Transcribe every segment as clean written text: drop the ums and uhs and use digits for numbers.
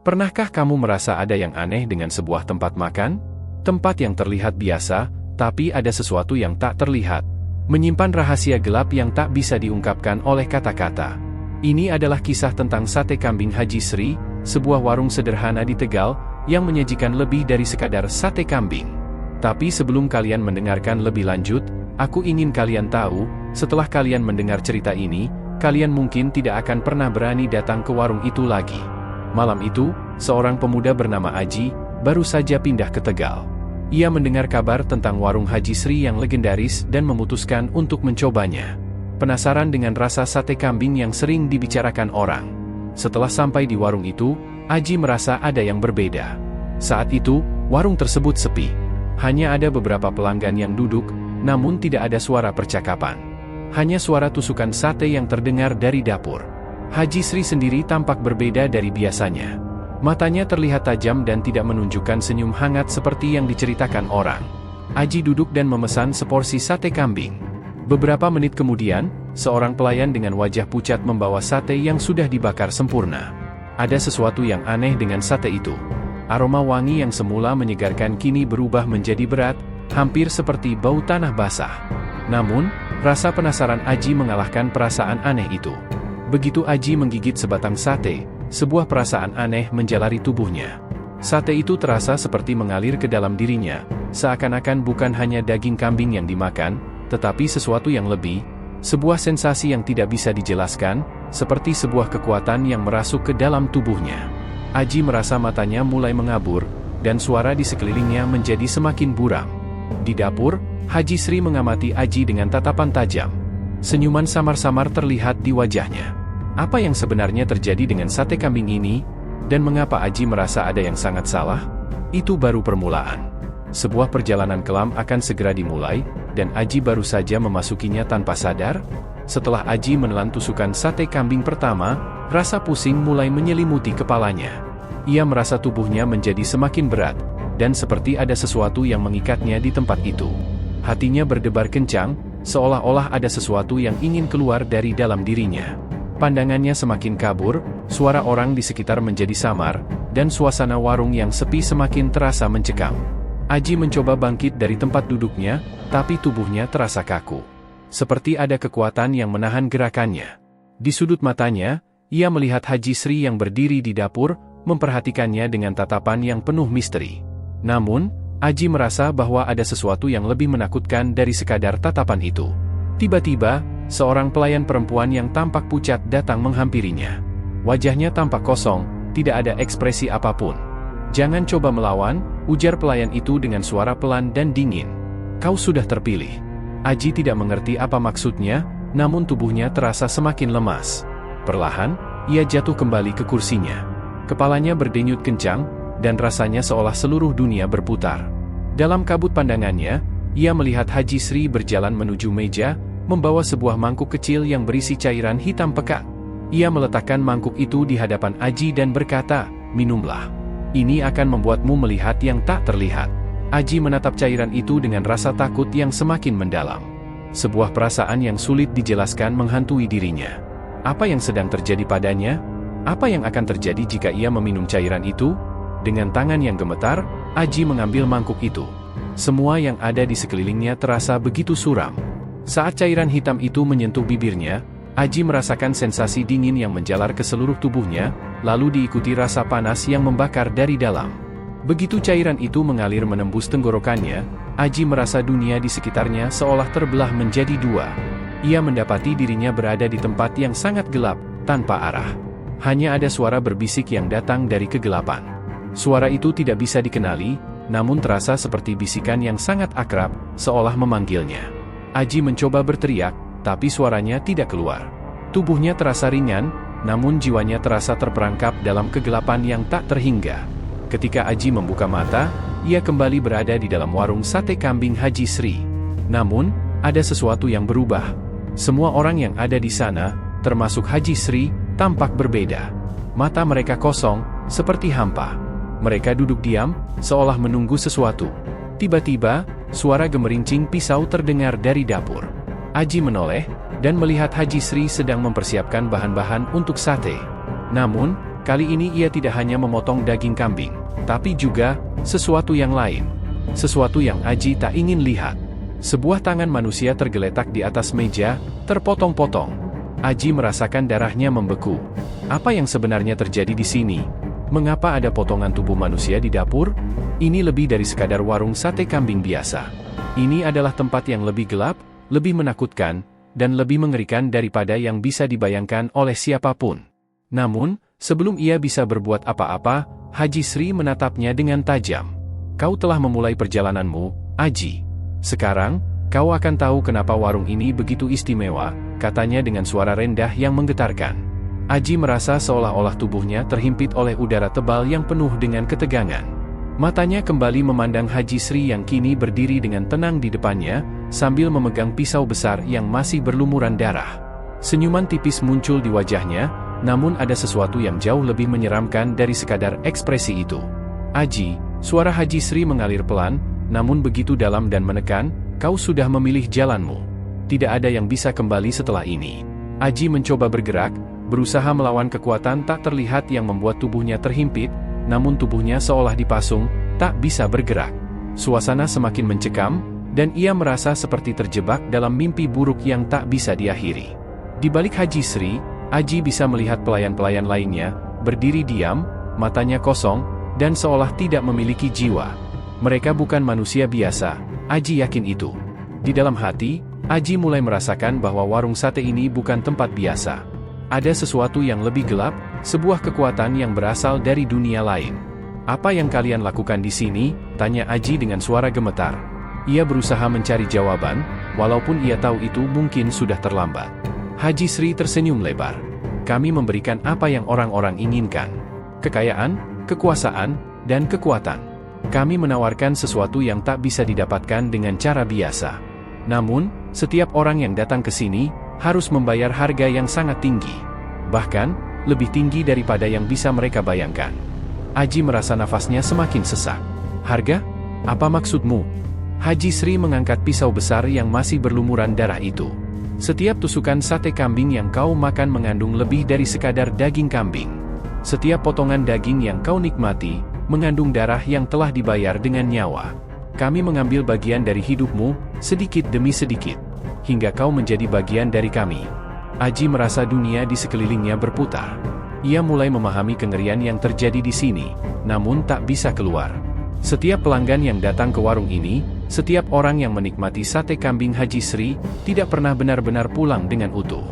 Pernahkah kamu merasa ada yang aneh dengan sebuah tempat makan? Tempat yang terlihat biasa, tapi ada sesuatu yang tak terlihat. Menyimpan rahasia gelap yang tak bisa diungkapkan oleh kata-kata. Ini adalah kisah tentang sate kambing Haji Sri, sebuah warung sederhana di Tegal, yang menyajikan lebih dari sekadar sate kambing. Tapi sebelum kalian mendengarkan lebih lanjut, aku ingin kalian tahu, setelah kalian mendengar cerita ini, kalian mungkin tidak akan pernah berani datang ke warung itu lagi. Malam itu, seorang pemuda bernama Aji, baru saja pindah ke Tegal. Ia mendengar kabar tentang warung Haji Sri yang legendaris dan memutuskan untuk mencobanya. Penasaran dengan rasa sate kambing yang sering dibicarakan orang. Setelah sampai di warung itu, Aji merasa ada yang berbeda. Saat itu, warung tersebut sepi. Hanya ada beberapa pelanggan yang duduk, namun tidak ada suara percakapan. Hanya suara tusukan sate yang terdengar dari dapur. Haji Sri sendiri tampak berbeda dari biasanya. Matanya terlihat tajam dan tidak menunjukkan senyum hangat seperti yang diceritakan orang. Aji duduk dan memesan seporsi sate kambing. Beberapa menit kemudian, seorang pelayan dengan wajah pucat membawa sate yang sudah dibakar sempurna. Ada sesuatu yang aneh dengan sate itu. Aroma wangi yang semula menyegarkan kini berubah menjadi berat, hampir seperti bau tanah basah. Namun, rasa penasaran Aji mengalahkan perasaan aneh itu. Begitu Aji menggigit sebatang sate, sebuah perasaan aneh menjalari tubuhnya. Sate itu terasa seperti mengalir ke dalam dirinya, seakan-akan bukan hanya daging kambing yang dimakan, tetapi sesuatu yang lebih, sebuah sensasi yang tidak bisa dijelaskan, seperti sebuah kekuatan yang merasuk ke dalam tubuhnya. Aji merasa matanya mulai mengabur, dan suara di sekelilingnya menjadi semakin buram. Di dapur, Haji Sri mengamati Aji dengan tatapan tajam. Senyuman samar-samar terlihat di wajahnya. Apa yang sebenarnya terjadi dengan sate kambing ini, dan mengapa Aji merasa ada yang sangat salah? Itu baru permulaan. Sebuah perjalanan kelam akan segera dimulai, dan Aji baru saja memasukinya tanpa sadar. Setelah Aji menelan tusukan sate kambing pertama, rasa pusing mulai menyelimuti kepalanya. Ia merasa tubuhnya menjadi semakin berat, dan seperti ada sesuatu yang mengikatnya di tempat itu. Hatinya berdebar kencang, seolah-olah ada sesuatu yang ingin keluar dari dalam dirinya. Pandangannya semakin kabur, suara orang di sekitar menjadi samar, dan suasana warung yang sepi semakin terasa mencekam. Aji mencoba bangkit dari tempat duduknya, tapi tubuhnya terasa kaku. Seperti ada kekuatan yang menahan gerakannya. Di sudut matanya, ia melihat Haji Sri yang berdiri di dapur, memperhatikannya dengan tatapan yang penuh misteri. Namun, Aji merasa bahwa ada sesuatu yang lebih menakutkan dari sekadar tatapan itu. Tiba-tiba, seorang pelayan perempuan yang tampak pucat datang menghampirinya. Wajahnya tampak kosong, tidak ada ekspresi apapun. "Jangan coba melawan," ujar pelayan itu dengan suara pelan dan dingin. "Kau sudah terpilih." Aji tidak mengerti apa maksudnya, namun tubuhnya terasa semakin lemas. Perlahan, ia jatuh kembali ke kursinya. Kepalanya berdenyut kencang, dan rasanya seolah seluruh dunia berputar. Dalam kabut pandangannya, ia melihat Haji Sri berjalan menuju meja, membawa sebuah mangkuk kecil yang berisi cairan hitam pekat. Ia meletakkan mangkuk itu di hadapan Aji dan berkata, "Minumlah. Ini akan membuatmu melihat yang tak terlihat." Aji menatap cairan itu dengan rasa takut yang semakin mendalam. Sebuah perasaan yang sulit dijelaskan menghantui dirinya. Apa yang sedang terjadi padanya? Apa yang akan terjadi jika ia meminum cairan itu? Dengan tangan yang gemetar, Aji mengambil mangkuk itu. Semua yang ada di sekelilingnya terasa begitu suram. Saat cairan hitam itu menyentuh bibirnya, Aji merasakan sensasi dingin yang menjalar ke seluruh tubuhnya, lalu diikuti rasa panas yang membakar dari dalam. Begitu cairan itu mengalir menembus tenggorokannya, Aji merasa dunia di sekitarnya seolah terbelah menjadi dua. Ia mendapati dirinya berada di tempat yang sangat gelap, tanpa arah. Hanya ada suara berbisik yang datang dari kegelapan. Suara itu tidak bisa dikenali, namun terasa seperti bisikan yang sangat akrab, seolah memanggilnya. Aji mencoba berteriak, tapi suaranya tidak keluar. Tubuhnya terasa ringan, namun jiwanya terasa terperangkap dalam kegelapan yang tak terhingga. Ketika Aji membuka mata, ia kembali berada di dalam warung sate kambing Haji Sri. Namun, ada sesuatu yang berubah. Semua orang yang ada di sana, termasuk Haji Sri, tampak berbeda. Mata mereka kosong, seperti hampa. Mereka duduk diam, seolah menunggu sesuatu. Tiba-tiba, suara gemerincing pisau terdengar dari dapur. Aji menoleh, dan melihat Haji Sri sedang mempersiapkan bahan-bahan untuk sate. Namun, Kali ini ia tidak hanya memotong daging kambing, tapi juga sesuatu yang lain. Sesuatu yang Aji tak ingin lihat. Sebuah tangan manusia tergeletak di atas meja, terpotong-potong. Aji merasakan darahnya membeku. Apa yang sebenarnya terjadi di sini? Mengapa ada potongan tubuh manusia di dapur? Ini lebih dari sekadar warung sate kambing biasa. Ini adalah tempat yang lebih gelap, lebih menakutkan, dan lebih mengerikan daripada yang bisa dibayangkan oleh siapapun. Namun, sebelum ia bisa berbuat apa-apa, Haji Sri menatapnya dengan tajam. Kau telah memulai perjalananmu, Aji. Sekarang, kau akan tahu kenapa warung ini begitu istimewa, katanya dengan suara rendah yang menggetarkan. Aji merasa seolah-olah tubuhnya terhimpit oleh udara tebal yang penuh dengan ketegangan. Matanya kembali memandang Haji Sri yang kini berdiri dengan tenang di depannya, sambil memegang pisau besar yang masih berlumuran darah. Senyuman tipis muncul di wajahnya, namun ada sesuatu yang jauh lebih menyeramkan dari sekadar ekspresi itu. Aji, suara Haji Sri mengalir pelan, namun begitu dalam dan menekan, kau sudah memilih jalanmu. Tidak ada yang bisa kembali setelah ini. Aji mencoba bergerak, berusaha melawan kekuatan tak terlihat yang membuat tubuhnya terhimpit, namun tubuhnya seolah dipasung, tak bisa bergerak. Suasana semakin mencekam, dan ia merasa seperti terjebak dalam mimpi buruk yang tak bisa diakhiri. Di balik Haji Sri, Aji bisa melihat pelayan-pelayan lainnya, berdiri diam, matanya kosong, dan seolah tidak memiliki jiwa. Mereka bukan manusia biasa, Aji yakin itu. Di dalam hati, Aji mulai merasakan bahwa warung sate ini bukan tempat biasa. Ada sesuatu yang lebih gelap, sebuah kekuatan yang berasal dari dunia lain. Apa yang kalian lakukan di sini? Tanya Aji dengan suara gemetar. Ia berusaha mencari jawaban, walaupun ia tahu itu mungkin sudah terlambat. Haji Sri tersenyum lebar. Kami memberikan apa yang orang-orang inginkan. Kekayaan, kekuasaan, dan kekuatan. Kami menawarkan sesuatu yang tak bisa didapatkan dengan cara biasa. Namun, setiap orang yang datang ke sini harus membayar harga yang sangat tinggi. Bahkan, lebih tinggi daripada yang bisa mereka bayangkan. Aji merasa nafasnya semakin sesak. Harga? Apa maksudmu? Haji Sri mengangkat pisau besar yang masih berlumuran darah itu. Setiap tusukan sate kambing yang kau makan mengandung lebih dari sekadar daging kambing. Setiap potongan daging yang kau nikmati, mengandung darah yang telah dibayar dengan nyawa. Kami mengambil bagian dari hidupmu, sedikit demi sedikit, hingga kau menjadi bagian dari kami. Aji merasa dunia di sekelilingnya berputar. Ia mulai memahami kengerian yang terjadi di sini, namun tak bisa keluar. Setiap pelanggan yang datang ke warung ini, setiap orang yang menikmati sate kambing Haji Sri, tidak pernah benar-benar pulang dengan utuh.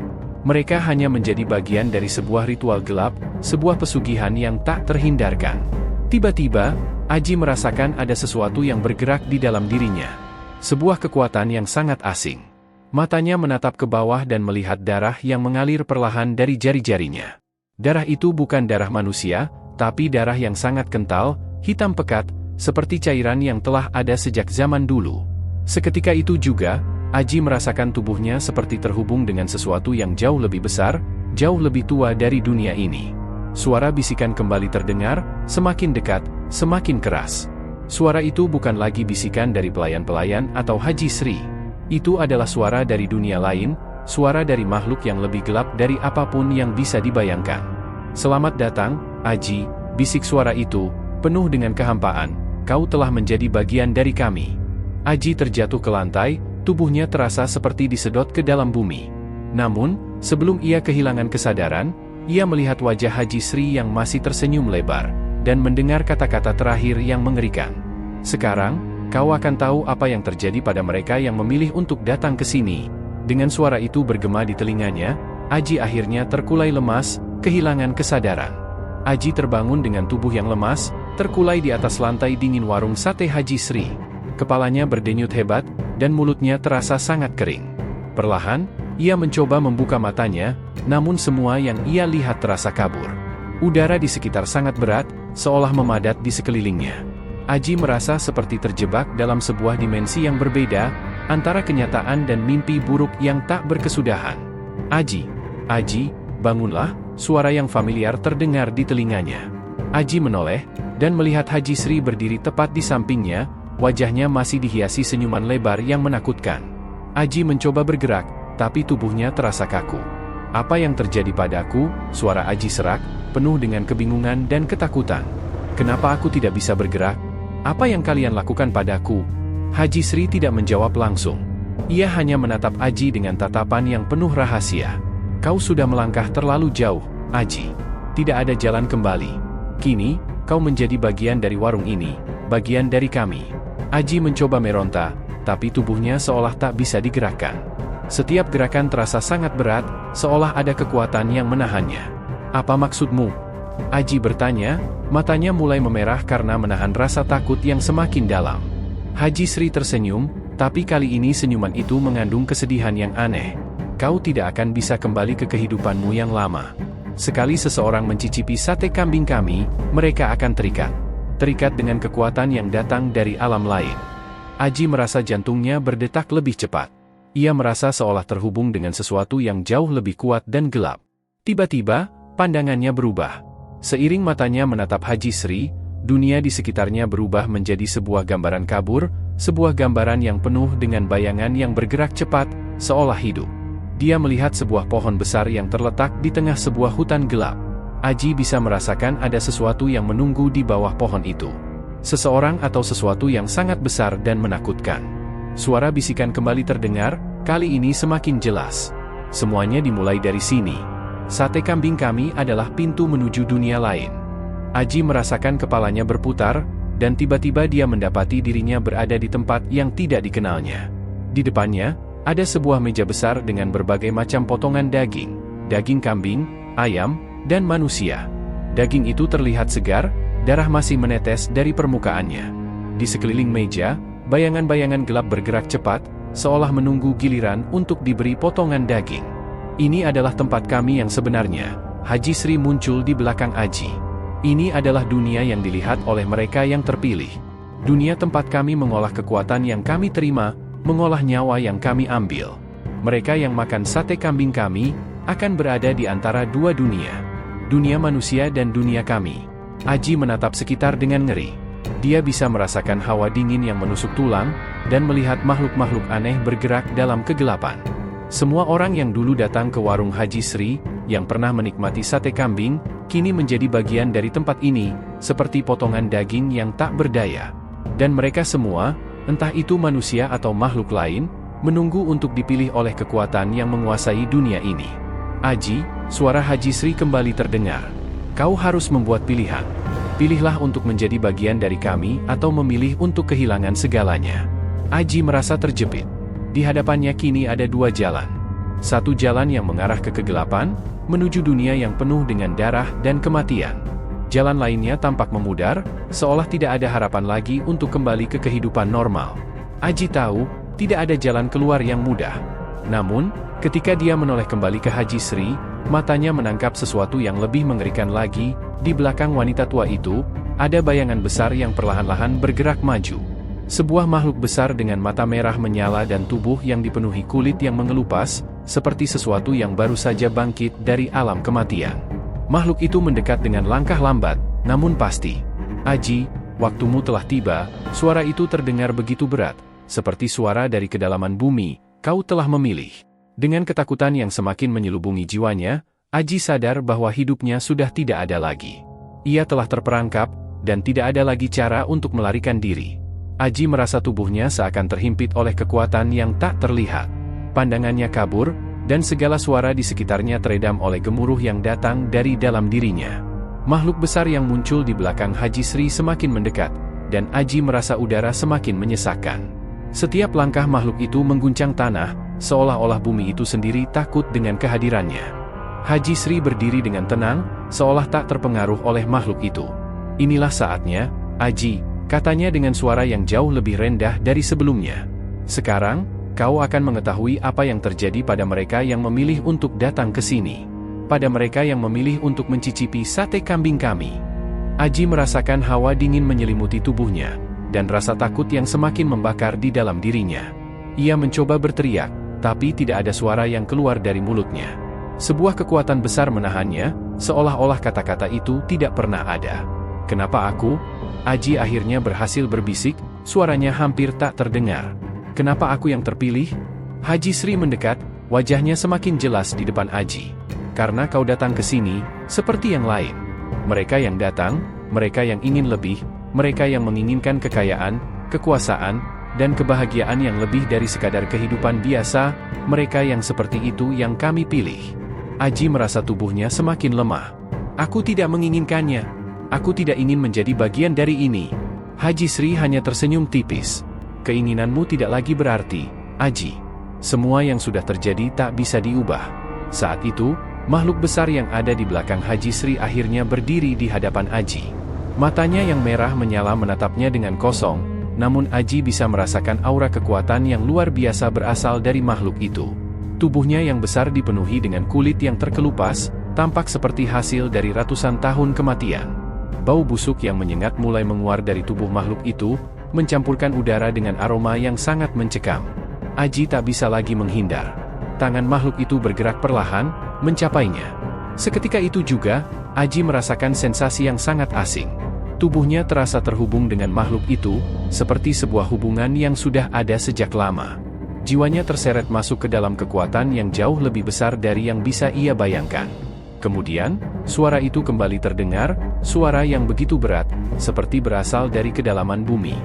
Mereka hanya menjadi bagian dari sebuah ritual gelap, sebuah pesugihan yang tak terhindarkan. Tiba-tiba, Aji merasakan ada sesuatu yang bergerak di dalam dirinya. Sebuah kekuatan yang sangat asing. Matanya menatap ke bawah dan melihat darah yang mengalir perlahan dari jari-jarinya. Darah itu bukan darah manusia, tapi darah yang sangat kental, hitam pekat, seperti cairan yang telah ada sejak zaman dulu. Seketika itu juga, Aji merasakan tubuhnya seperti terhubung dengan sesuatu yang jauh lebih besar, jauh lebih tua dari dunia ini. Suara bisikan kembali terdengar, semakin dekat, semakin keras. Suara itu bukan lagi bisikan dari pelayan-pelayan atau Haji Sri. Itu adalah suara dari dunia lain, suara dari makhluk yang lebih gelap dari apapun yang bisa dibayangkan. Selamat datang, Aji, bisik suara itu, penuh dengan kehampaan, kau telah menjadi bagian dari kami. Aji terjatuh ke lantai, tubuhnya terasa seperti disedot ke dalam bumi. Namun, sebelum ia kehilangan kesadaran, ia melihat wajah Haji Sri yang masih tersenyum lebar, dan mendengar kata-kata terakhir yang mengerikan. Sekarang, kau akan tahu apa yang terjadi pada mereka yang memilih untuk datang ke sini. Dengan suara itu bergema di telinganya, Aji akhirnya terkulai lemas, kehilangan kesadaran. Aji terbangun dengan tubuh yang lemas, terkulai di atas lantai dingin warung sate Haji Sri. Kepalanya berdenyut hebat, dan mulutnya terasa sangat kering. Perlahan, ia mencoba membuka matanya, namun semua yang ia lihat terasa kabur. Udara di sekitar sangat berat, seolah memadat di sekelilingnya. Aji merasa seperti terjebak dalam sebuah dimensi yang berbeda, antara kenyataan dan mimpi buruk yang tak berkesudahan. Aji, bangunlah, suara yang familiar terdengar di telinganya. Aji menoleh, dan melihat Haji Sri berdiri tepat di sampingnya, wajahnya masih dihiasi senyuman lebar yang menakutkan. Aji mencoba bergerak, tapi tubuhnya terasa kaku. Apa yang terjadi padaku? Suara Aji serak, penuh dengan kebingungan dan ketakutan. "Kenapa aku tidak bisa bergerak? Apa yang kalian lakukan padaku?" Haji Sri tidak menjawab langsung. Ia hanya menatap Aji dengan tatapan yang penuh rahasia. "Kau sudah melangkah terlalu jauh, Aji. Tidak ada jalan kembali. Kini, kau menjadi bagian dari warung ini, bagian dari kami." Aji mencoba meronta, tapi tubuhnya seolah tak bisa digerakkan. Setiap gerakan terasa sangat berat, seolah ada kekuatan yang menahannya. "Apa maksudmu?" Aji bertanya, matanya mulai memerah karena menahan rasa takut yang semakin dalam. Haji Sri tersenyum, tapi kali ini senyuman itu mengandung kesedihan yang aneh. "Kau tidak akan bisa kembali ke kehidupanmu yang lama. Sekali seseorang mencicipi sate kambing kami, mereka akan terikat. Terikat dengan kekuatan yang datang dari alam lain." Aji merasa jantungnya berdetak lebih cepat. Ia merasa seolah terhubung dengan sesuatu yang jauh lebih kuat dan gelap. Tiba-tiba, pandangannya berubah. Seiring matanya menatap Haji Sri, dunia di sekitarnya berubah menjadi sebuah gambaran kabur, sebuah gambaran yang penuh dengan bayangan yang bergerak cepat, seolah hidup. Dia melihat sebuah pohon besar yang terletak di tengah sebuah hutan gelap. Aji bisa merasakan ada sesuatu yang menunggu di bawah pohon itu. Seseorang atau sesuatu yang sangat besar dan menakutkan. Suara bisikan kembali terdengar, kali ini semakin jelas. "Semuanya dimulai dari sini. Sate kambing kami adalah pintu menuju dunia lain." Aji merasakan kepalanya berputar, dan tiba-tiba dia mendapati dirinya berada di tempat yang tidak dikenalnya. Di depannya, ada sebuah meja besar dengan berbagai macam potongan daging, daging kambing, ayam, dan manusia. Daging itu terlihat segar, darah masih menetes dari permukaannya. Di sekeliling meja, bayangan-bayangan gelap bergerak cepat, seolah menunggu giliran untuk diberi potongan daging. "Ini adalah tempat kami yang sebenarnya." Haji Sri muncul di belakang Aji. "Ini adalah dunia yang dilihat oleh mereka yang terpilih. Dunia tempat kami mengolah kekuatan yang kami terima, mengolah nyawa yang kami ambil. Mereka yang makan sate kambing kami, akan berada di antara dua dunia. Dunia manusia dan dunia kami." Aji menatap sekitar dengan ngeri. Dia bisa merasakan hawa dingin yang menusuk tulang, dan melihat makhluk-makhluk aneh bergerak dalam kegelapan. Semua orang yang dulu datang ke warung Haji Sri, yang pernah menikmati sate kambing, kini menjadi bagian dari tempat ini, seperti potongan daging yang tak berdaya. Dan mereka semua, entah itu manusia atau makhluk lain, menunggu untuk dipilih oleh kekuatan yang menguasai dunia ini. "Aji," suara Haji Sri kembali terdengar. "Kau harus membuat pilihan. Pilihlah untuk menjadi bagian dari kami atau memilih untuk kehilangan segalanya." Aji merasa terjepit. Di hadapannya kini ada dua jalan. Satu jalan yang mengarah ke kegelapan, menuju dunia yang penuh dengan darah dan kematian. Jalan lainnya tampak memudar, seolah tidak ada harapan lagi untuk kembali ke kehidupan normal. Aji tahu, tidak ada jalan keluar yang mudah. Namun, ketika dia menoleh kembali ke Haji Sri, matanya menangkap sesuatu yang lebih mengerikan lagi. Di belakang wanita tua itu, ada bayangan besar yang perlahan-lahan bergerak maju. Sebuah makhluk besar dengan mata merah menyala dan tubuh yang dipenuhi kulit yang mengelupas, seperti sesuatu yang baru saja bangkit dari alam kematian. Makhluk itu mendekat dengan langkah lambat, namun pasti. "Aji, waktumu telah tiba." Suara itu terdengar begitu berat, seperti suara dari kedalaman bumi. "Kau telah memilih." Dengan ketakutan yang semakin menyelubungi jiwanya, Aji sadar bahwa hidupnya sudah tidak ada lagi. Ia telah terperangkap, dan tidak ada lagi cara untuk melarikan diri. Aji merasa tubuhnya seakan terhimpit oleh kekuatan yang tak terlihat. Pandangannya kabur, dan segala suara di sekitarnya teredam oleh gemuruh yang datang dari dalam dirinya. Makhluk besar yang muncul di belakang Haji Sri semakin mendekat, dan Aji merasa udara semakin menyesakkan. Setiap langkah makhluk itu mengguncang tanah, seolah-olah bumi itu sendiri takut dengan kehadirannya. Haji Sri berdiri dengan tenang, seolah tak terpengaruh oleh makhluk itu. "Inilah saatnya, Aji," katanya dengan suara yang jauh lebih rendah dari sebelumnya. "Sekarang, kau akan mengetahui apa yang terjadi pada mereka yang memilih untuk datang ke sini. Pada mereka yang memilih untuk mencicipi sate kambing kami." Aji merasakan hawa dingin menyelimuti tubuhnya, dan rasa takut yang semakin membakar di dalam dirinya. Ia mencoba berteriak, tapi tidak ada suara yang keluar dari mulutnya. Sebuah kekuatan besar menahannya, seolah-olah kata-kata itu tidak pernah ada. "Kenapa aku?" Aji akhirnya berhasil berbisik, suaranya hampir tak terdengar. "Kenapa aku yang terpilih?" Haji Sri mendekat, wajahnya semakin jelas di depan Aji. karena kau datang ke sini, seperti yang lain. Mereka yang datang, mereka yang ingin lebih, mereka yang menginginkan kekayaan, kekuasaan, dan kebahagiaan yang lebih dari sekadar kehidupan biasa, mereka yang seperti itu yang kami pilih. Aji merasa tubuhnya semakin lemah. Aku tidak menginginkannya. Aku tidak ingin menjadi bagian dari ini. Haji Sri hanya tersenyum tipis. Keinginanmu tidak lagi berarti, Aji. Semua yang sudah terjadi tak bisa diubah. Saat itu, makhluk besar yang ada di belakang Haji Sri akhirnya berdiri di hadapan Aji. Matanya yang merah menyala menatapnya dengan kosong, namun Aji bisa merasakan aura kekuatan yang luar biasa berasal dari makhluk itu. Tubuhnya yang besar dipenuhi dengan kulit yang terkelupas, tampak seperti hasil dari ratusan tahun kematian. Bau busuk yang menyengat mulai menguar dari tubuh makhluk itu, mencampurkan udara dengan aroma yang sangat mencekam. Aji tak bisa lagi menghindar. Tangan makhluk itu bergerak perlahan, mencapainya. Seketika itu juga, Aji merasakan sensasi yang sangat asing. Tubuhnya terasa terhubung dengan makhluk itu, seperti sebuah hubungan yang sudah ada sejak lama. Jiwanya terseret masuk ke dalam kekuatan yang jauh lebih besar dari yang bisa ia bayangkan. Kemudian, suara itu kembali terdengar, suara yang begitu berat, seperti berasal dari kedalaman bumi.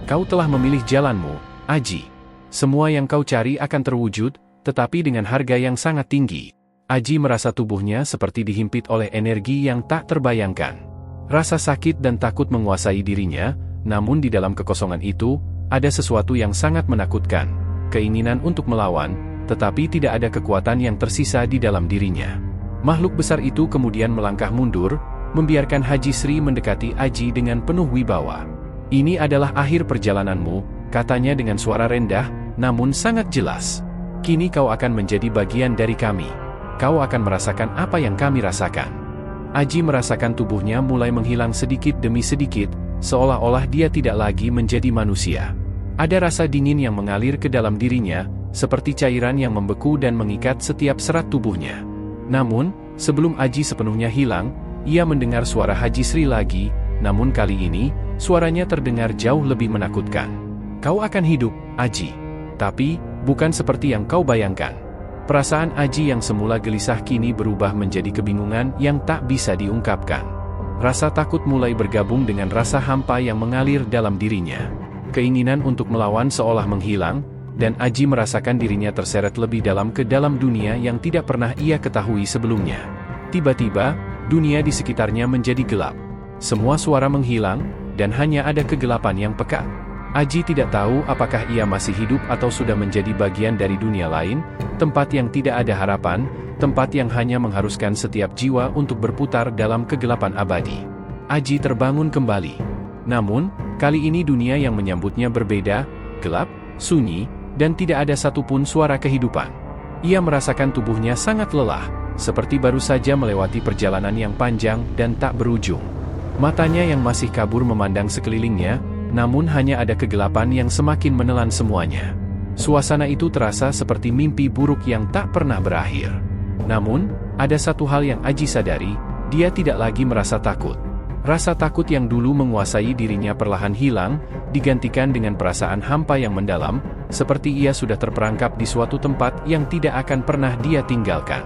Kau telah memilih jalanmu, Aji. Semua yang kau cari akan terwujud, tetapi dengan harga yang sangat tinggi. Aji merasa tubuhnya seperti dihimpit oleh energi yang tak terbayangkan. Rasa sakit dan takut menguasai dirinya, namun di dalam kekosongan itu, ada sesuatu yang sangat menakutkan. Keinginan untuk melawan, tetapi tidak ada kekuatan yang tersisa di dalam dirinya. Makhluk besar itu kemudian melangkah mundur, membiarkan Haji Sri mendekati Aji dengan penuh wibawa. Ini adalah akhir perjalananmu, katanya dengan suara rendah, namun sangat jelas. Kini kau akan menjadi bagian dari kami. Kau akan merasakan apa yang kami rasakan. Aji merasakan tubuhnya mulai menghilang sedikit demi sedikit, seolah-olah dia tidak lagi menjadi manusia. Ada rasa dingin yang mengalir ke dalam dirinya, seperti cairan yang membeku dan mengikat setiap serat tubuhnya. Namun, sebelum Aji sepenuhnya hilang, ia mendengar suara Haji Sri lagi, namun kali ini, suaranya terdengar jauh lebih menakutkan. Kau akan hidup, Aji. Tapi, bukan seperti yang kau bayangkan. Perasaan Aji yang semula gelisah kini berubah menjadi kebingungan yang tak bisa diungkapkan. Rasa takut mulai bergabung dengan rasa hampa yang mengalir dalam dirinya. Keinginan untuk melawan seolah menghilang, dan Aji merasakan dirinya terseret lebih dalam ke dalam dunia yang tidak pernah ia ketahui sebelumnya. Tiba-tiba, dunia di sekitarnya menjadi gelap. Semua suara menghilang, dan hanya ada kegelapan yang pekat. Aji tidak tahu apakah ia masih hidup atau sudah menjadi bagian dari dunia lain, tempat yang tidak ada harapan, tempat yang hanya mengharuskan setiap jiwa untuk berputar dalam kegelapan abadi. Aji terbangun kembali. Namun, kali ini dunia yang menyambutnya berbeda, gelap, sunyi, dan tidak ada satupun suara kehidupan. Ia merasakan tubuhnya sangat lelah, seperti baru saja melewati perjalanan yang panjang dan tak berujung. Matanya yang masih kabur memandang sekelilingnya, namun hanya ada kegelapan yang semakin menelan semuanya. Suasana itu terasa seperti mimpi buruk yang tak pernah berakhir. Namun, ada satu hal yang Aji sadari, dia tidak lagi merasa takut. Rasa takut yang dulu menguasai dirinya perlahan hilang, digantikan dengan perasaan hampa yang mendalam, seperti ia sudah terperangkap di suatu tempat yang tidak akan pernah dia tinggalkan.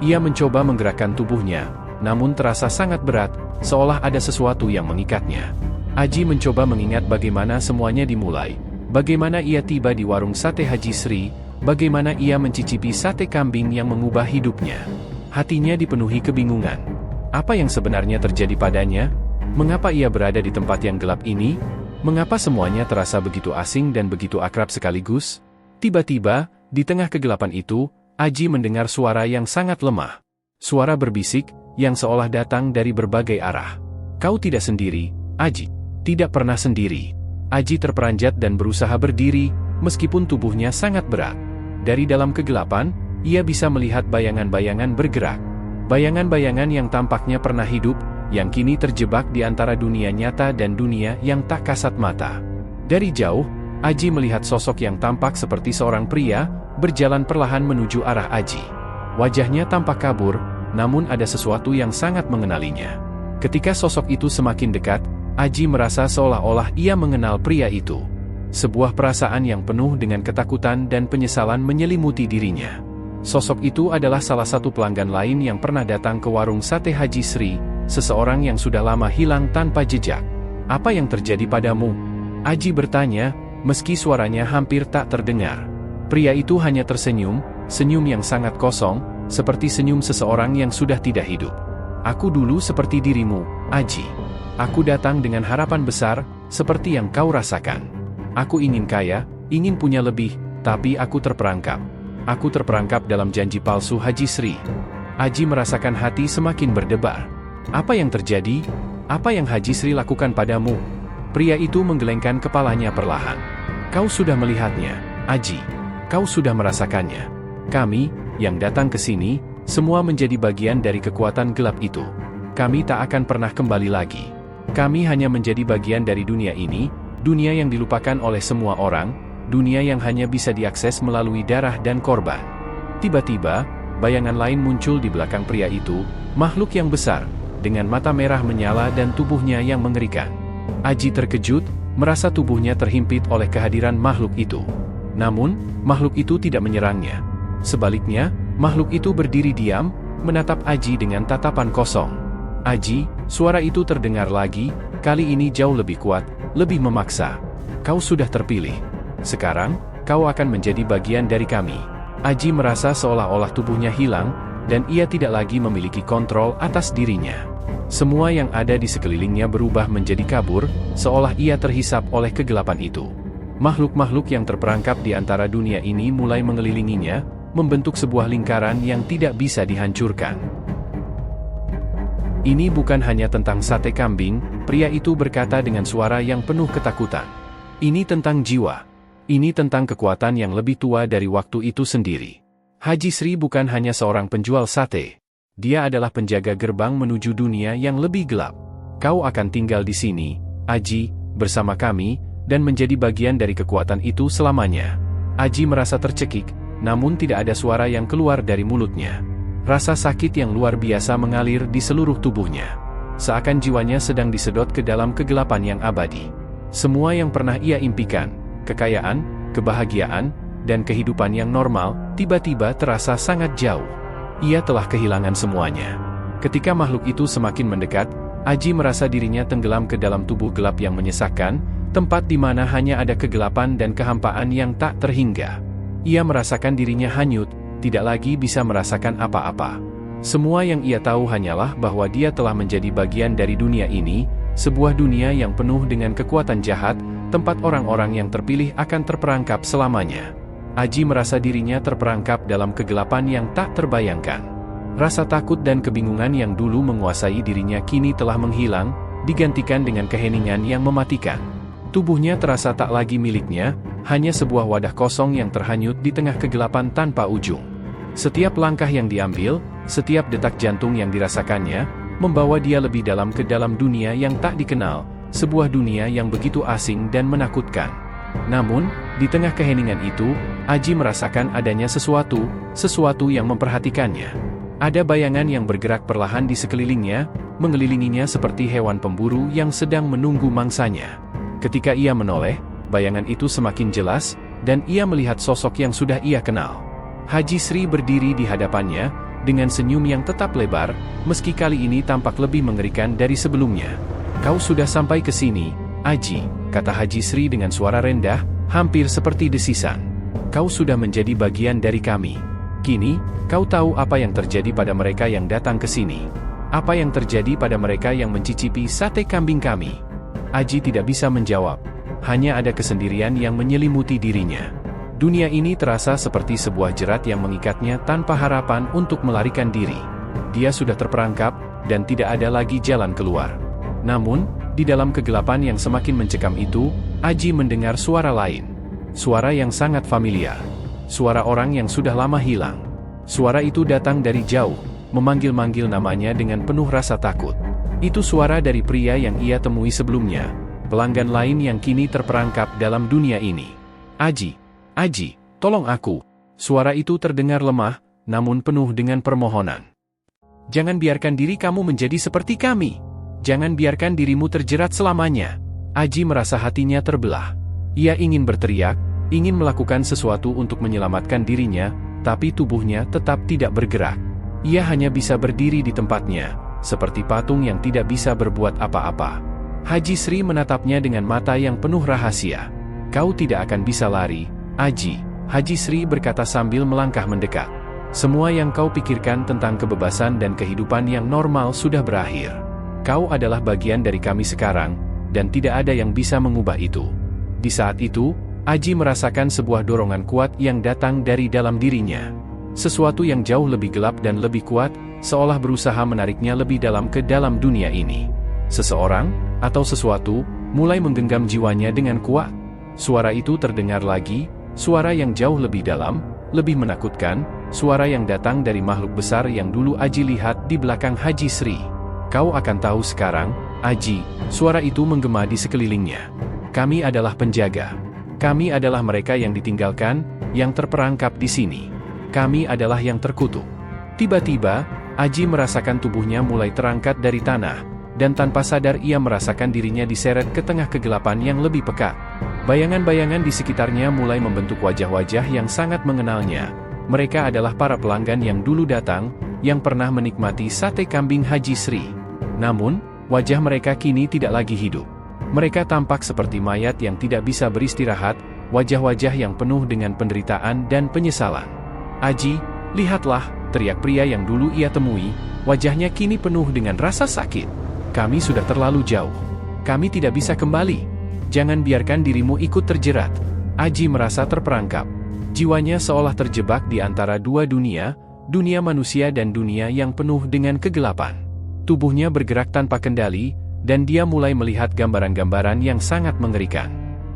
Ia mencoba menggerakkan tubuhnya, namun terasa sangat berat, seolah ada sesuatu yang mengikatnya. Aji mencoba mengingat bagaimana semuanya dimulai, bagaimana ia tiba di warung sate Haji Sri, bagaimana ia mencicipi sate kambing yang mengubah hidupnya. Hatinya dipenuhi kebingungan. Apa yang sebenarnya terjadi padanya? Mengapa ia berada di tempat yang gelap ini? Mengapa semuanya terasa begitu asing dan begitu akrab sekaligus? Tiba-tiba, di tengah kegelapan itu, Aji mendengar suara yang sangat lemah. Suara berbisik, yang seolah datang dari berbagai arah. Kau tidak sendiri, Aji. Tidak pernah sendiri. Aji terperanjat dan berusaha berdiri, meskipun tubuhnya sangat berat. Dari dalam kegelapan, ia bisa melihat bayangan-bayangan bergerak. Bayangan-bayangan yang tampaknya pernah hidup, yang kini terjebak di antara dunia nyata dan dunia yang tak kasat mata. Dari jauh, Aji melihat sosok yang tampak seperti seorang pria, berjalan perlahan menuju arah Aji. Wajahnya tampak kabur, namun ada sesuatu yang sangat mengenalinya. Ketika sosok itu semakin dekat, Aji merasa seolah-olah ia mengenal pria itu. Sebuah perasaan yang penuh dengan ketakutan dan penyesalan menyelimuti dirinya. Sosok itu adalah salah satu pelanggan lain yang pernah datang ke warung sate Haji Sri, seseorang yang sudah lama hilang tanpa jejak. "Apa yang terjadi padamu?" Aji bertanya, meski suaranya hampir tak terdengar. Pria itu hanya tersenyum, senyum yang sangat kosong, seperti senyum seseorang yang sudah tidak hidup. "Aku dulu seperti dirimu, Aji. Aku datang dengan harapan besar, seperti yang kau rasakan. Aku ingin kaya, ingin punya lebih, tapi aku terperangkap. Aku terperangkap dalam janji palsu Haji Sri." Aji merasakan hati semakin berdebar. "Apa yang terjadi? Apa yang Haji Sri lakukan padamu?" Pria itu menggelengkan kepalanya perlahan. "Kau sudah melihatnya, Aji. Kau sudah merasakannya. Kami, yang datang ke sini, semua menjadi bagian dari kekuatan gelap itu. Kami tak akan pernah kembali lagi. Kami hanya menjadi bagian dari dunia ini, dunia yang dilupakan oleh semua orang, dunia yang hanya bisa diakses melalui darah dan korban." Tiba-tiba, bayangan lain muncul di belakang pria itu, makhluk yang besar, dengan mata merah menyala dan tubuhnya yang mengerikan. Aji terkejut, merasa tubuhnya terhimpit oleh kehadiran makhluk itu. Namun, makhluk itu tidak menyerangnya. Sebaliknya, makhluk itu berdiri diam, menatap Aji dengan tatapan kosong. "Aji," suara itu terdengar lagi, kali ini jauh lebih kuat, lebih memaksa. "Kau sudah terpilih. Sekarang, kau akan menjadi bagian dari kami." Aji merasa seolah-olah tubuhnya hilang, dan ia tidak lagi memiliki kontrol atas dirinya. Semua yang ada di sekelilingnya berubah menjadi kabur, seolah ia terhisap oleh kegelapan itu. Makhluk-makhluk yang terperangkap di antara dunia ini mulai mengelilinginya, membentuk sebuah lingkaran yang tidak bisa dihancurkan. "Ini bukan hanya tentang sate kambing," pria itu berkata dengan suara yang penuh ketakutan. "Ini tentang jiwa. Ini tentang kekuatan yang lebih tua dari waktu itu sendiri. Haji Sri bukan hanya seorang penjual sate. Dia adalah penjaga gerbang menuju dunia yang lebih gelap. Kau akan tinggal di sini, Aji, bersama kami, dan menjadi bagian dari kekuatan itu selamanya." Aji merasa tercekik, namun tidak ada suara yang keluar dari mulutnya. Rasa sakit yang luar biasa mengalir di seluruh tubuhnya. Seakan jiwanya sedang disedot ke dalam kegelapan yang abadi. Semua yang pernah ia impikan, kekayaan, kebahagiaan, dan kehidupan yang normal, tiba-tiba terasa sangat jauh. Ia telah kehilangan semuanya. Ketika makhluk itu semakin mendekat, Aji merasa dirinya tenggelam ke dalam tubuh gelap yang menyesakkan, tempat di mana hanya ada kegelapan dan kehampaan yang tak terhingga. Ia merasakan dirinya hanyut, tidak lagi bisa merasakan apa-apa. Semua yang ia tahu hanyalah bahwa dia telah menjadi bagian dari dunia ini, sebuah dunia yang penuh dengan kekuatan jahat, tempat orang-orang yang terpilih akan terperangkap selamanya. Aji merasa dirinya terperangkap dalam kegelapan yang tak terbayangkan. Rasa takut dan kebingungan yang dulu menguasai dirinya kini telah menghilang, digantikan dengan keheningan yang mematikan. Tubuhnya terasa tak lagi miliknya, hanya sebuah wadah kosong yang terhanyut di tengah kegelapan tanpa ujung. Setiap langkah yang diambil, setiap detak jantung yang dirasakannya, membawa dia lebih dalam ke dalam dunia yang tak dikenal, sebuah dunia yang begitu asing dan menakutkan. Namun, di tengah keheningan itu, Aji merasakan adanya sesuatu yang memperhatikannya. Ada bayangan yang bergerak perlahan di sekelilingnya, mengelilinginya seperti hewan pemburu yang sedang menunggu mangsanya. Ketika ia menoleh, bayangan itu semakin jelas, dan ia melihat sosok yang sudah ia kenal. Haji Sri berdiri di hadapannya, dengan senyum yang tetap lebar, meski kali ini tampak lebih mengerikan dari sebelumnya. "Kau sudah sampai ke sini, Aji," kata Haji Sri dengan suara rendah, hampir seperti desisan. "Kau sudah menjadi bagian dari kami. Kini, kau tahu apa yang terjadi pada mereka yang datang ke sini. Apa yang terjadi pada mereka yang mencicipi sate kambing kami?" Aji tidak bisa menjawab. Hanya ada kesendirian yang menyelimuti dirinya. Dunia ini terasa seperti sebuah jerat yang mengikatnya tanpa harapan untuk melarikan diri. Dia sudah terperangkap, dan tidak ada lagi jalan keluar. Namun, di dalam kegelapan yang semakin mencekam itu, Aji mendengar suara lain. Suara yang sangat familiar. Suara orang yang sudah lama hilang. Suara itu datang dari jauh, memanggil-manggil namanya dengan penuh rasa takut. Itu suara dari pria yang ia temui sebelumnya, pelanggan lain yang kini terperangkap dalam dunia ini. "Aji, Aji, tolong aku." Suara itu terdengar lemah, namun penuh dengan permohonan. "Jangan biarkan diri kamu menjadi seperti kami. Jangan biarkan dirimu terjerat selamanya." Aji merasa hatinya terbelah. Ia ingin berteriak, ingin melakukan sesuatu untuk menyelamatkan dirinya, tapi tubuhnya tetap tidak bergerak. Ia hanya bisa berdiri di tempatnya, seperti patung yang tidak bisa berbuat apa-apa. Haji Sri menatapnya dengan mata yang penuh rahasia. "Kau tidak akan bisa lari, Aji," Haji Sri berkata sambil melangkah mendekat. "Semua yang kau pikirkan tentang kebebasan dan kehidupan yang normal sudah berakhir. Kau adalah bagian dari kami sekarang, dan tidak ada yang bisa mengubah itu." Di saat itu, Aji merasakan sebuah dorongan kuat yang datang dari dalam dirinya. Sesuatu yang jauh lebih gelap dan lebih kuat, seolah berusaha menariknya lebih dalam ke dalam dunia ini. Seseorang, atau sesuatu, mulai menggenggam jiwanya dengan kuat. Suara itu terdengar lagi, suara yang jauh lebih dalam, lebih menakutkan, suara yang datang dari makhluk besar yang dulu Aji lihat di belakang Haji Sri. "Kau akan tahu sekarang, Aji," suara itu menggema di sekelilingnya. "Kami adalah penjaga. Kami adalah mereka yang ditinggalkan, yang terperangkap di sini. Kami adalah yang terkutuk." Tiba-tiba, Aji merasakan tubuhnya mulai terangkat dari tanah, dan tanpa sadar ia merasakan dirinya diseret ke tengah kegelapan yang lebih pekat. Bayangan-bayangan di sekitarnya mulai membentuk wajah-wajah yang sangat mengenalnya. Mereka adalah para pelanggan yang dulu datang, yang pernah menikmati sate kambing Haji Sri. Namun, wajah mereka kini tidak lagi hidup. Mereka tampak seperti mayat yang tidak bisa beristirahat, wajah-wajah yang penuh dengan penderitaan dan penyesalan. "Aji, lihatlah," teriak pria yang dulu ia temui, wajahnya kini penuh dengan rasa sakit. "Kami sudah terlalu jauh. Kami tidak bisa kembali. Jangan biarkan dirimu ikut terjerat." Aji merasa terperangkap. Jiwanya seolah terjebak di antara dua dunia, dunia manusia dan dunia yang penuh dengan kegelapan. Tubuhnya bergerak tanpa kendali, dan dia mulai melihat gambaran-gambaran yang sangat mengerikan.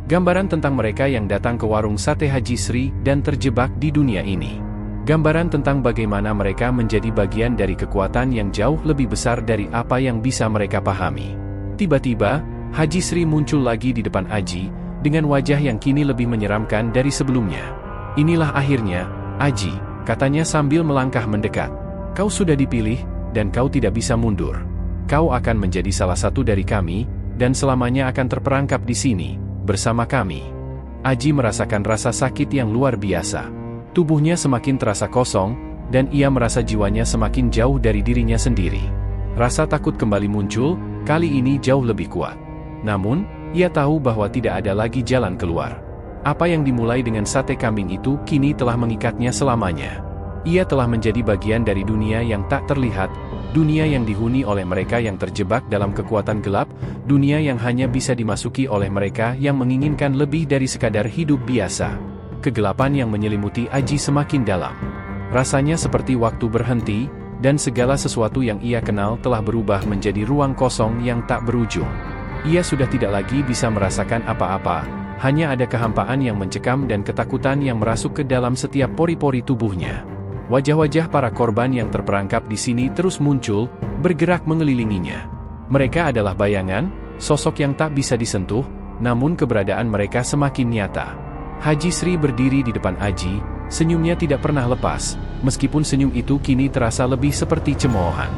Gambaran tentang mereka yang datang ke warung sate Haji Sri dan terjebak di dunia ini. Gambaran tentang bagaimana mereka menjadi bagian dari kekuatan yang jauh lebih besar dari apa yang bisa mereka pahami. Tiba-tiba, Haji Sri muncul lagi di depan Aji, dengan wajah yang kini lebih menyeramkan dari sebelumnya. "Inilah akhirnya, Aji," katanya sambil melangkah mendekat. "Kau sudah dipilih, dan kau tidak bisa mundur. Kau akan menjadi salah satu dari kami, dan selamanya akan terperangkap di sini, bersama kami." Aji merasakan rasa sakit yang luar biasa. Tubuhnya semakin terasa kosong, dan ia merasa jiwanya semakin jauh dari dirinya sendiri. Rasa takut kembali muncul, kali ini jauh lebih kuat. Namun, ia tahu bahwa tidak ada lagi jalan keluar. Apa yang dimulai dengan sate kambing itu kini telah mengikatnya selamanya. Ia telah menjadi bagian dari dunia yang tak terlihat, dunia yang dihuni oleh mereka yang terjebak dalam kekuatan gelap, dunia yang hanya bisa dimasuki oleh mereka yang menginginkan lebih dari sekadar hidup biasa. Kegelapan yang menyelimuti Aji semakin dalam. Rasanya seperti waktu berhenti, dan segala sesuatu yang ia kenal telah berubah menjadi ruang kosong yang tak berujung. Ia sudah tidak lagi bisa merasakan apa-apa, hanya ada kehampaan yang mencekam dan ketakutan yang merasuk ke dalam setiap pori-pori tubuhnya. Wajah-wajah para korban yang terperangkap di sini terus muncul, bergerak mengelilinginya. Mereka adalah bayangan, sosok yang tak bisa disentuh, namun keberadaan mereka semakin nyata. Haji Sri berdiri di depan Aji, senyumnya tidak pernah lepas, meskipun senyum itu kini terasa lebih seperti cemoohan.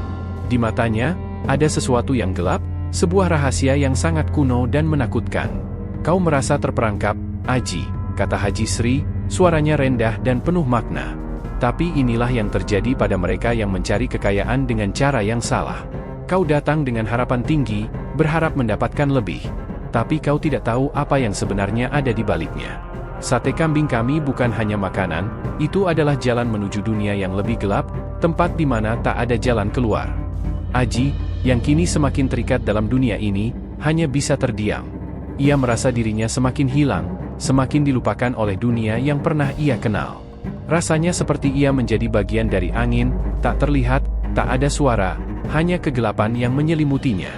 Di matanya, ada sesuatu yang gelap, sebuah rahasia yang sangat kuno dan menakutkan. "Kau merasa terperangkap, Aji," kata Haji Sri, suaranya rendah dan penuh makna. "Tapi inilah yang terjadi pada mereka yang mencari kekayaan dengan cara yang salah. Kau datang dengan harapan tinggi, berharap mendapatkan lebih. Tapi kau tidak tahu apa yang sebenarnya ada di baliknya. Sate kambing kami bukan hanya makanan, itu adalah jalan menuju dunia yang lebih gelap, tempat di mana tak ada jalan keluar." Aji, yang kini semakin terikat dalam dunia ini, hanya bisa terdiam. Ia merasa dirinya semakin hilang, semakin dilupakan oleh dunia yang pernah ia kenal. Rasanya seperti ia menjadi bagian dari angin, tak terlihat, tak ada suara, hanya kegelapan yang menyelimutinya.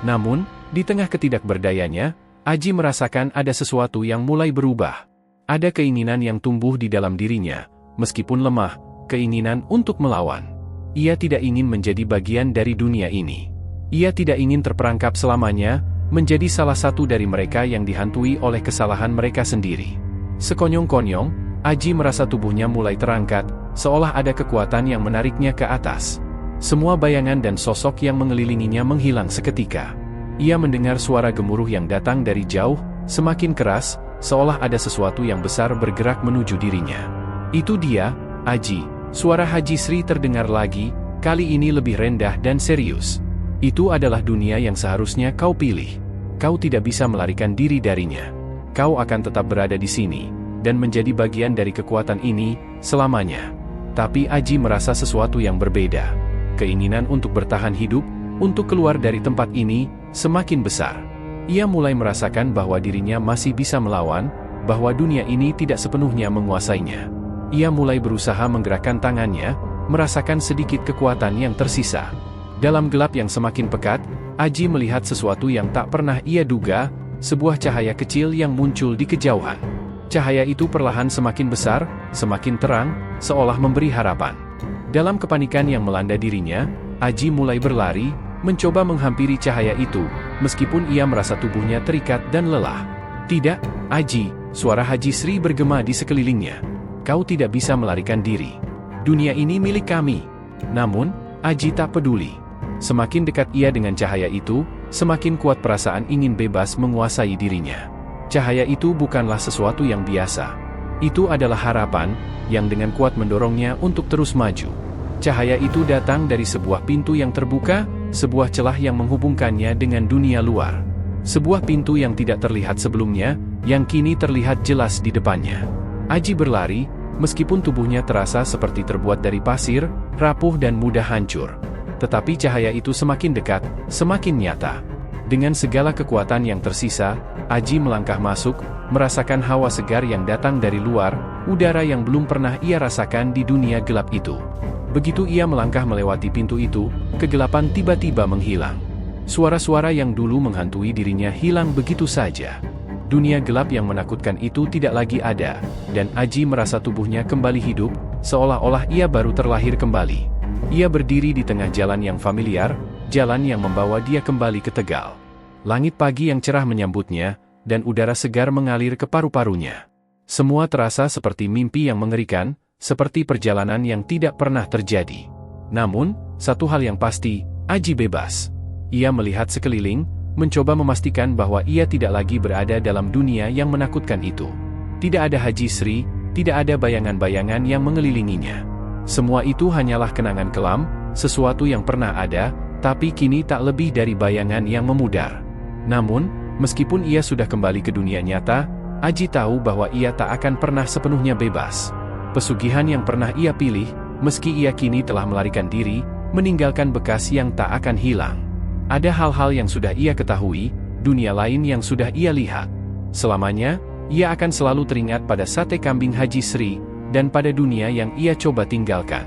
Namun, di tengah ketidakberdayanya, Aji merasakan ada sesuatu yang mulai berubah. Ada keinginan yang tumbuh di dalam dirinya, meskipun lemah, keinginan untuk melawan. Ia tidak ingin menjadi bagian dari dunia ini. Ia tidak ingin terperangkap selamanya, menjadi salah satu dari mereka yang dihantui oleh kesalahan mereka sendiri. Sekonyong-konyong, Aji merasa tubuhnya mulai terangkat, seolah ada kekuatan yang menariknya ke atas. Semua bayangan dan sosok yang mengelilinginya menghilang seketika. Ia mendengar suara gemuruh yang datang dari jauh, semakin keras, seolah ada sesuatu yang besar bergerak menuju dirinya. Itu dia, Aji, suara Haji Sri terdengar lagi, kali ini lebih rendah dan serius. Itu adalah dunia yang seharusnya kau pilih. Kau tidak bisa melarikan diri darinya. Kau akan tetap berada di sini, dan menjadi bagian dari kekuatan ini, selamanya. Tapi Aji merasa sesuatu yang berbeda. Keinginan untuk bertahan hidup, untuk keluar dari tempat ini, semakin besar. Ia mulai merasakan bahwa dirinya masih bisa melawan, bahwa dunia ini tidak sepenuhnya menguasainya. Ia mulai berusaha menggerakkan tangannya, merasakan sedikit kekuatan yang tersisa. Dalam gelap yang semakin pekat, Aji melihat sesuatu yang tak pernah ia duga, sebuah cahaya kecil yang muncul di kejauhan. Cahaya itu perlahan semakin besar, semakin terang, seolah memberi harapan. Dalam kepanikan yang melanda dirinya, Aji mulai berlari, mencoba menghampiri cahaya itu, meskipun ia merasa tubuhnya terikat dan lelah. Tidak, Aji, suara Haji Sri bergema di sekelilingnya. Kau tidak bisa melarikan diri. Dunia ini milik kami. Namun, Aji tak peduli. Semakin dekat ia dengan cahaya itu, semakin kuat perasaan ingin bebas menguasai dirinya. Cahaya itu bukanlah sesuatu yang biasa. Itu adalah harapan, yang dengan kuat mendorongnya untuk terus maju. Cahaya itu datang dari sebuah pintu yang terbuka, sebuah celah yang menghubungkannya dengan dunia luar. Sebuah pintu yang tidak terlihat sebelumnya, yang kini terlihat jelas di depannya. Aji berlari, meskipun tubuhnya terasa seperti terbuat dari pasir, rapuh dan mudah hancur. Tetapi cahaya itu semakin dekat, semakin nyata. Dengan segala kekuatan yang tersisa, Aji melangkah masuk, merasakan hawa segar yang datang dari luar, udara yang belum pernah ia rasakan di dunia gelap itu. Begitu ia melangkah melewati pintu itu, kegelapan tiba-tiba menghilang. Suara-suara yang dulu menghantui dirinya hilang begitu saja. Dunia gelap yang menakutkan itu tidak lagi ada, dan Aji merasa tubuhnya kembali hidup, seolah-olah ia baru terlahir kembali. Ia berdiri di tengah jalan yang familiar, jalan yang membawa dia kembali ke Tegal. Langit pagi yang cerah menyambutnya, dan udara segar mengalir ke paru-parunya. Semua terasa seperti mimpi yang mengerikan, seperti perjalanan yang tidak pernah terjadi. Namun, satu hal yang pasti, Aji bebas. Ia melihat sekeliling, mencoba memastikan bahwa ia tidak lagi berada dalam dunia yang menakutkan itu. Tidak ada Haji Sri, tidak ada bayangan-bayangan yang mengelilinginya. Semua itu hanyalah kenangan kelam, sesuatu yang pernah ada, tapi kini tak lebih dari bayangan yang memudar. Namun, meskipun ia sudah kembali ke dunia nyata, Aji tahu bahwa ia tak akan pernah sepenuhnya bebas. Pesugihan yang pernah ia pilih, meski ia kini telah melarikan diri, meninggalkan bekas yang tak akan hilang. Ada hal-hal yang sudah ia ketahui, dunia lain yang sudah ia lihat. Selamanya, ia akan selalu teringat pada sate kambing Haji Sri, dan pada dunia yang ia coba tinggalkan.